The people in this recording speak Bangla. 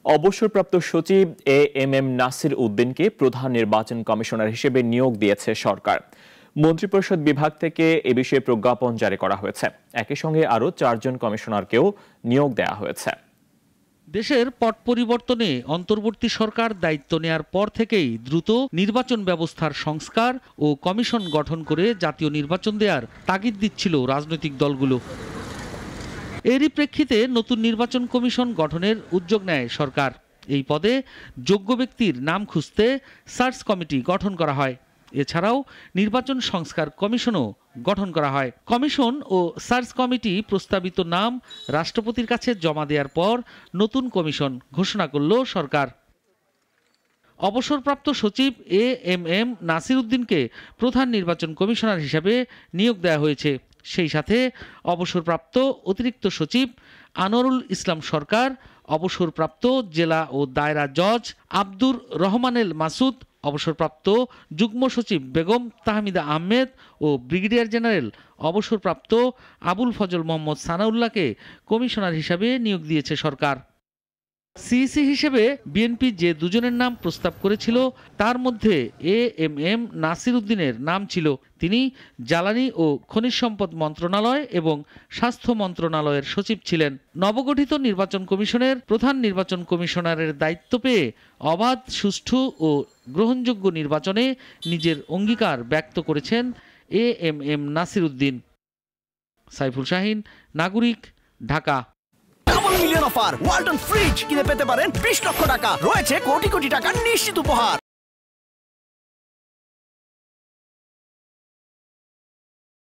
অবসরপ্রাপ্ত সচিব এএমএম নাসির উদ্দিনকে প্রধান নির্বাচন কমিশনার হিসেবে নিয়োগ দিয়েছে সরকার। মন্ত্রিপরিষদ বিভাগ থেকে এ বিষয়ে প্রজ্ঞাপন জারি করা হয়েছে। একই সঙ্গে আরও 4 জন কমিশনারকেও নিয়োগ দেওয়া হয়েছে। দেশের পট পরিবর্তনে অন্তর্বর্তী সরকার দায়িত্ব নেয়ার পর থেকেই দ্রুত নির্বাচন ব্যবস্থার সংস্কার ও কমিশন গঠন করে জাতীয় নির্বাচন দেওয়ার তাগিদ দিচ্ছিল রাজনৈতিক দলগুলো। এরই প্রেক্ষিতে নতুন নির্বাচন কমিশন গঠনের উদ্যোগ নেয় সরকার। এই পদে যোগ্য ব্যক্তির নাম খুঁজতে সার্চ কমিটি গঠন করা হয়। এছাড়াও নির্বাচন সংস্কার কমিশনও গঠন করা হয়। কমিশন ও সার্চ কমিটি প্রস্তাবিত নাম রাষ্ট্রপতির কাছে জমা দেওয়ার পর নতুন কমিশন ঘোষণা করল সরকার। অবসরপ্রাপ্ত সচিব এএমএম নাসির উদ্দিনকে প্রধান নির্বাচন কমিশনার হিসেবে নিয়োগ দেওয়া হয়েছে। সেই সাথে অবসরপ্রাপ্ত অতিরিক্ত সচিব আনোয়ারুল ইসলাম সরকার, অবসরপ্রাপ্ত জেলা ও দায়রা জজ আব্দুর রহমানেল মাসুদ, অবসরপ্রাপ্ত যুগ্ম সচিব বেগম তাহমিদা আহমেদ ও ব্রিগেডিয়ার জেনারেল অবসরপ্রাপ্ত আবুল ফজল মোহাম্মদ সানাউল্লাহকে কমিশনার হিসেবে নিয়োগ দিয়েছে সরকার। সিইসি হিসেবে বিএনপি যে দুজনের নাম প্রস্তাব করেছিল তার মধ্যে এএমএম নাসির উদ্দিনের নাম ছিল। তিনি জ্বালানি ও খনিজ সম্পদ মন্ত্রণালয় এবং স্বাস্থ্য মন্ত্রণালয়ের সচিব ছিলেন। নবগঠিত নির্বাচন কমিশনের প্রধান নির্বাচন কমিশনারের দায়িত্ব পেয়ে অবাধ, সুষ্ঠু ও গ্রহণযোগ্য নির্বাচনে নিজের অঙ্গীকার ব্যক্ত করেছেন এএমএম নাসির উদ্দিন। সাইফুল শাহিন, নাগরিক, Dhaka. Double million offer Walton fridge কিনে পেতে পারেন 20 লক্ষ টাকা, রয়েছে কোটি কোটি টাকার নিশ্চিত উপহার।